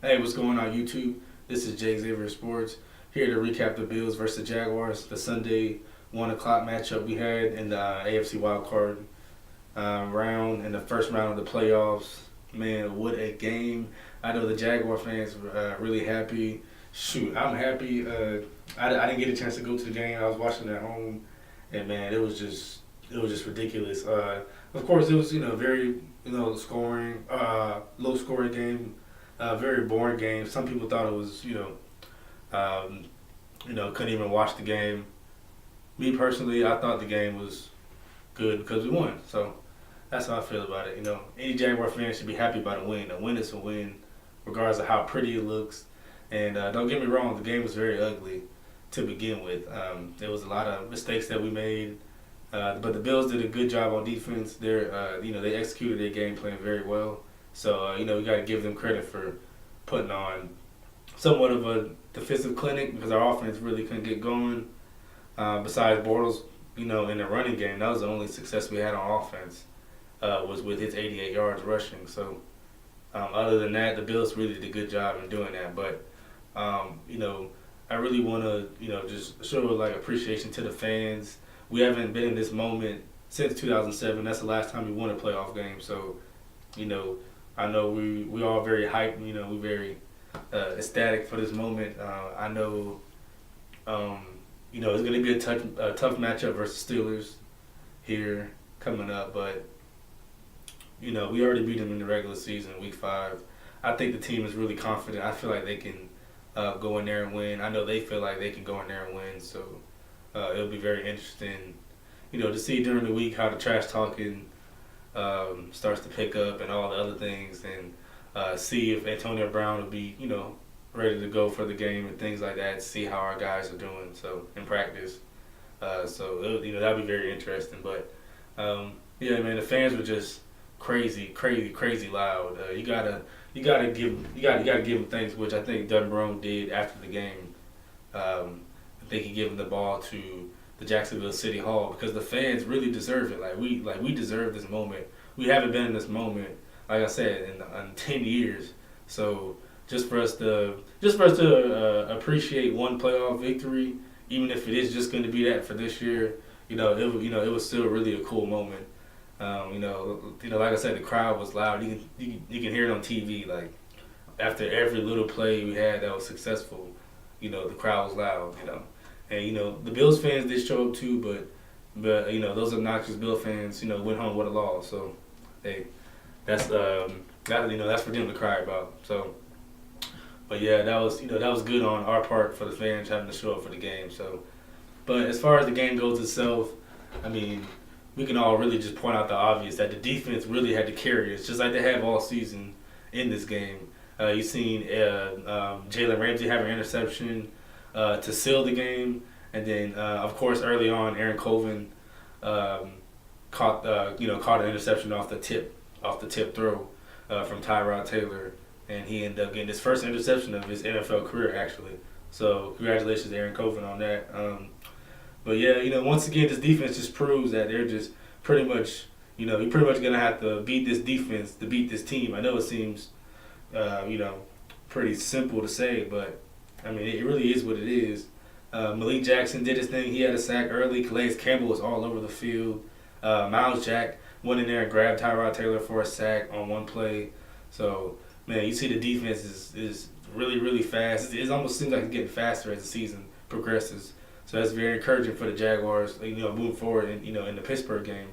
Hey, what's going on YouTube? This is Jake Xavier Sports here to recap the Bills versus the Jaguars, the Sunday 1 o'clock matchup we had in the AFC Wildcard round in the first round of the playoffs. Man, what a game! I know the Jaguar fans were really happy. Shoot, I'm happy. I didn't get a chance to go to the game. I was watching it at home, and man, it was just ridiculous. Of course, it was very scoring, low scoring game, very boring game. Some people thought it was um, couldn't even watch the game. Me personally, I thought the game was good because we won. So that's how I feel about it. Any Jaguar fan should be happy about a win. A win is a win, regardless of how pretty it looks. And don't get me wrong, the game was very ugly to begin with. There was a lot of mistakes that we made, but the Bills did a good job on defense. They executed their game plan very well. So we got to give them credit for putting on somewhat of a defensive clinic because our offense really couldn't get going. Besides Bortles, in the running game, that was the only success we had on offense. Was with his 88 yards rushing. So other than that, the Bills really did a good job in doing that. But I really want to just show like appreciation to the fans. We haven't been in this moment since 2007. That's the last time we won a playoff game. So you know, I know we all very hyped. We very ecstatic for this moment. I know it's going to be a tough matchup versus Steelers here coming up, but we already beat them in the regular season, week 5. I think the team is really confident. I feel like they can go in there and win. I know they feel like they can go in there and win. So it'll be very interesting, to see during the week how the trash talking starts to pick up and all the other things, and see if Antonio Brown will be, ready to go for the game and things like that. See how our guys are doing. So in practice, that'll be very interesting. But yeah, man, the fans were just crazy loud. You gotta give him thanks, which I think Doug Marone did after the game. I think he gave him the ball to the Jacksonville City Hall because the fans really deserve it. We deserve this moment. We haven't been in this moment, like I said, in 10 years. So just for us to appreciate one playoff victory, even if it is just going to be that for this year, it was still really a cool moment. Like I said, the crowd was loud. You can hear it on TV. Like after every little play we had that was successful, the crowd was loud. And the Bills fans did show up too, but those obnoxious Bill fans, went home with a loss. So hey, that's that's for them to cry about. So, but yeah, that was good on our part for the fans having to show up for the game. So, but as far as the game goes itself, I mean, we can all really just point out the obvious that the defense really had to carry us, just like they have all season in this game. You've seen Jalen Ramsey have an interception to seal the game, and then of course early on Aaron Colvin caught an interception off the tip throw from Tyrod Taylor, and he ended up getting his first interception of his NFL career actually. So congratulations to Aaron Colvin on that. But yeah, once again, this defense just proves that they're just pretty much, you're pretty much gonna have to beat this defense to beat this team. I know it seems, pretty simple to say, but I mean it really is what it is. Malik Jackson did his thing. He had a sack early. Calais Campbell was all over the field. Miles Jack went in there and grabbed Tyrod Taylor for a sack on one play. So man, you see the defense is really fast. It almost seems like it's getting faster as the season progresses. So that's very encouraging for the Jaguars, moving forward in the Pittsburgh game.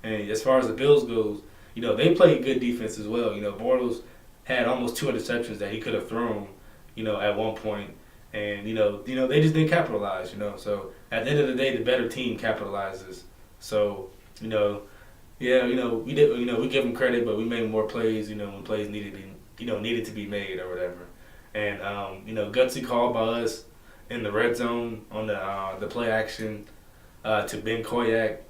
And as far as the Bills goes, they played good defense as well. Bortles had almost 2 interceptions that he could have thrown, at one point. And, they just didn't capitalize, So at the end of the day, the better team capitalizes. So, yeah, we did, we give them credit, but we made more plays, when plays needed to be made or whatever. And, gutsy call by us in the red zone on the play action to Ben Koyak.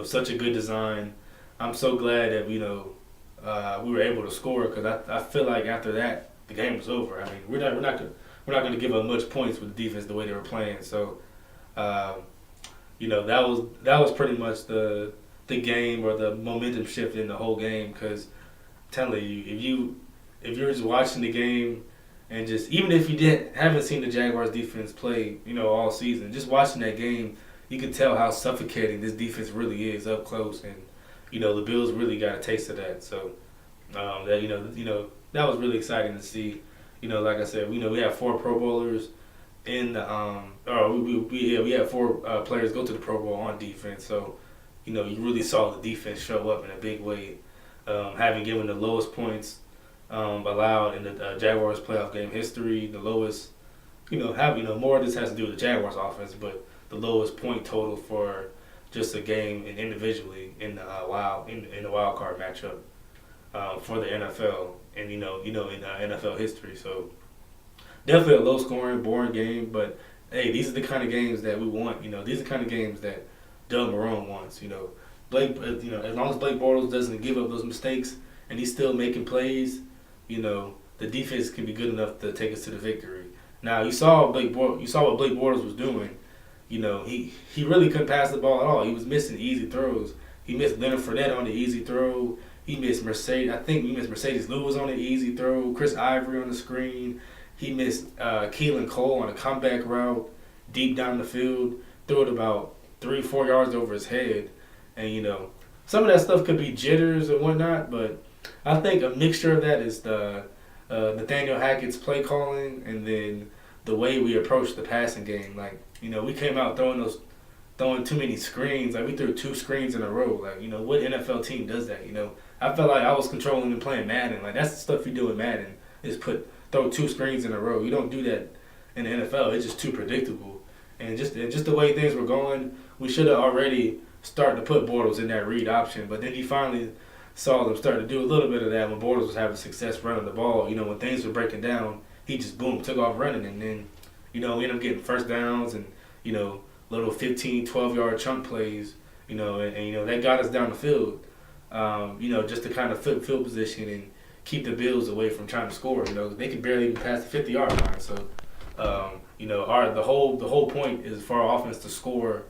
Such a good design. I'm so glad that we were able to score because I feel like after that the game was over. I mean we're not going to give up much points with the defense the way they were playing. So that was pretty much the game or the momentum shift in the whole game because telling you if you're just watching the game and just even if you haven't seen the Jaguars defense play, all season, just watching that game, you can tell how suffocating this defense really is up close, and the Bills really got a taste of that. So that that was really exciting to see. Like I said, we have 4 Pro Bowlers in the we had 4 players go to the Pro Bowl on defense. So you really saw the defense show up in a big way, having given the lowest points allowed in the Jaguars playoff game history, the lowest. More of this has to do with the Jaguars offense, but the lowest point total for just a game and individually in the wild card matchup for the NFL and in NFL history. So definitely a low scoring, boring game, but hey, these are the kind of games that we want. These are the kind of games that Doug Marrone wants. Blake. As long as Blake Bortles doesn't give up those mistakes and he's still making plays, the defense can be good enough to take us to the victory. Now you saw what Blake Bortles was doing. He really couldn't pass the ball at all. He was missing easy throws. He missed Leonard Fournette on the easy throw. He missed Mercedes Lewis on the easy throw. Chris Ivory on the screen. He missed Keelan Cole on a comeback route deep down the field. Threw it about 3-4 yards over his head. And, some of that stuff could be jitters and whatnot, but I think a mixture of that is the Nathaniel Hackett's play calling and then the way we approach the passing game. Like, we came out throwing too many screens. Like, we threw 2 screens in a row. Like, what NFL team does that? I felt like I was controlling and playing Madden. Like, that's the stuff you do in Madden is throw 2 screens in a row. You don't do that in the NFL. It's just too predictable. And just the way things were going, we should have already started to put Bortles in that read option. But then he finally saw them start to do a little bit of that when Bortles was having success running the ball. When things were breaking down, he just, boom, took off running. And then, we ended up getting first downs and, little 15, 12-yard chunk plays, and that got us down the field, just to kind of flip field position and keep the Bills away from trying to score. They could barely even pass the 50-yard line. So, the whole point is for our offense to score,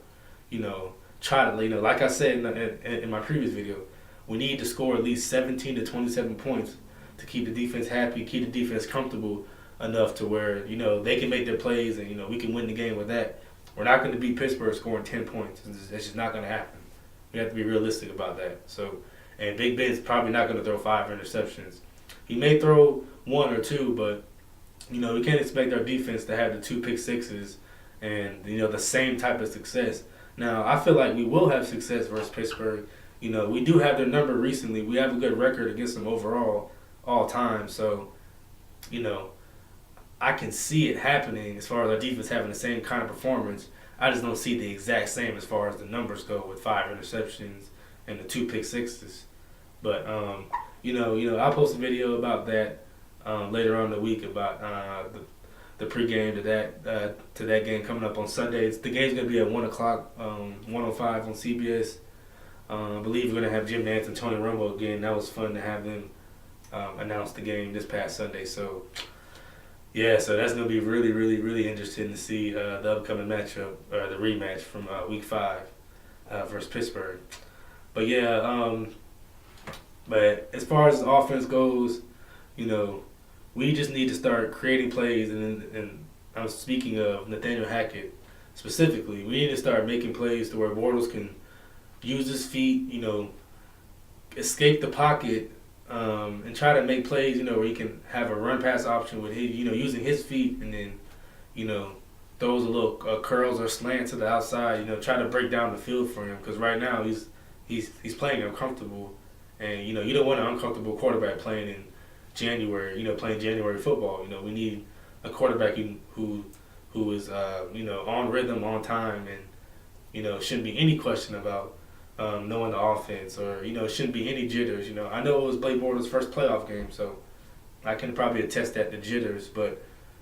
try to, like I said in my previous video, we need to score at least 17 to 27 points to keep the defense happy, keep the defense comfortable enough to where, they can make their plays and, we can win the game with that. We're not going to beat Pittsburgh scoring 10 points. It's just not going to happen. We have to be realistic about that. So, and Big Ben's probably not going to throw 5 interceptions. He may throw 1 or 2, but, we can't expect our defense to have the 2 pick sixes and, the same type of success. Now, I feel like we will have success versus Pittsburgh. We do have their number recently. We have a good record against them overall, all time. So, I can see it happening as far as our defense having the same kind of performance. I just don't see the exact same as far as the numbers go with 5 interceptions and the 2 pick sixes. But I'll post a video about that later on in the week about the pregame to that game coming up on Sundays. The game's gonna be at 1:00, 1:05 on CBS. I believe we're gonna have Jim Nantz and Tony Romo again. That was fun to have them announce the game this past Sunday. So. Yeah, so that's going to be really, really, really interesting to see the upcoming matchup, or the rematch from Week 5 versus Pittsburgh. But yeah, but as far as the offense goes, we just need to start creating plays, and I'm speaking of Nathaniel Hackett specifically. We need to start making plays to where Bortles can use his feet, escape the pocket, and try to make plays, where he can have a run pass option with his, using his feet, and then, throws a little curls or slant to the outside, try to break down the field for him. Because right now he's playing uncomfortable, and you don't want an uncomfortable quarterback playing in January, playing January football. We need a quarterback who is on rhythm, on time, and shouldn't be any question about knowing the offense, or shouldn't be any jitters. I know it was Blake Bortles' first playoff game, so I can probably attest that the jitters. But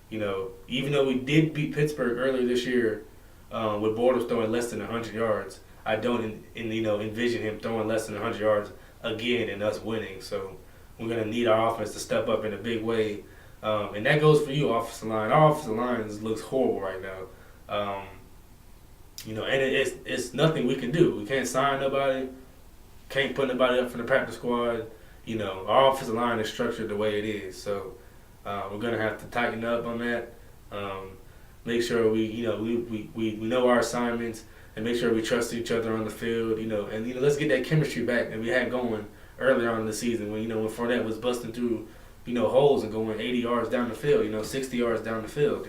even though we did beat Pittsburgh earlier this year with Bortles throwing less than 100 yards, I don't envision him throwing less than 100 yards again and us winning. So we're gonna need our offense to step up in a big way, and that goes for you, offensive line. Our offensive line looks horrible right now. And it's nothing we can do. We can't sign nobody, can't put nobody up for the practice squad. our offensive line is structured the way it is. So we're gonna have to tighten up on that. Make sure we know our assignments and make sure we trust each other on the field. And let's get that chemistry back that we had going earlier on in the season when when Fournette was busting through holes and going 80 yards down the field. 60 yards down the field.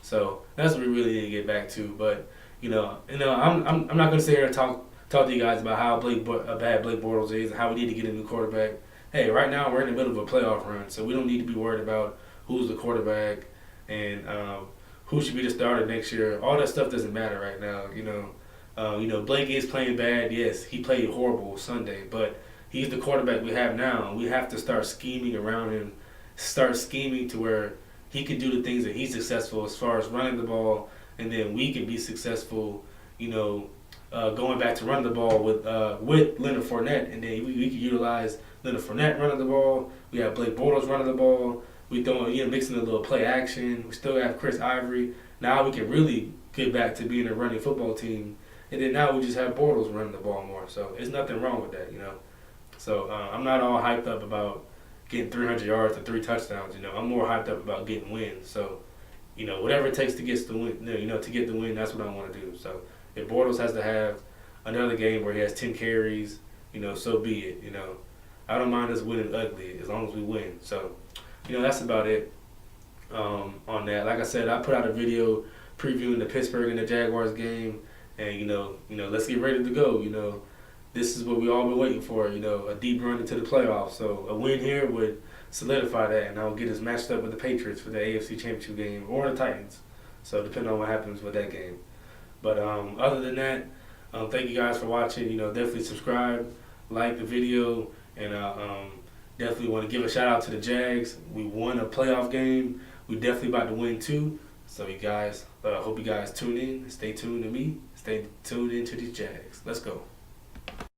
So that's what we really need to get back to. But I'm not gonna sit here and talk to you guys about how bad Blake Bortles is and how we need to get a new quarterback. Hey, right now we're in the middle of a playoff run, so we don't need to be worried about who's the quarterback and who should be the starter next year. All that stuff doesn't matter right now. Blake is playing bad. Yes, he played horrible Sunday, but he's the quarterback we have now. We have to start scheming around him, start scheming to where he can do the things that he's successful as far as running the ball, and then we can be successful, going back to running the ball with Leonard Fournette, and then we can utilize Leonard Fournette running the ball. We have Blake Bortles running the ball. We mixing a little play action. We still have Chris Ivory. Now we can really get back to being a running football team, and then now we just have Bortles running the ball more. So there's nothing wrong with that, So I'm not all hyped up about getting 300 yards and 3 touchdowns. I'm more hyped up about getting wins. So, whatever it takes to get the win, to get the win, that's what I want to do. So if Bortles has to have another game where he has 10 carries, so be it. I don't mind us winning ugly as long as we win. So, that's about it on that. Like I said, I put out a video previewing the Pittsburgh and the Jaguars game, and let's get ready to go. This is what we all been waiting for, a deep run into the playoffs. So a win here would solidify that, and I'll get us matched up with the Patriots for the AFC Championship game or the Titans. So depending on what happens with that game. But other than that, thank you guys for watching. Definitely subscribe, like the video, and definitely want to give a shout out to the Jags. We won a playoff game. We definitely about to win too. So you guys, hope you guys tune in. Stay tuned to me. Stay tuned in to these Jags. Let's go.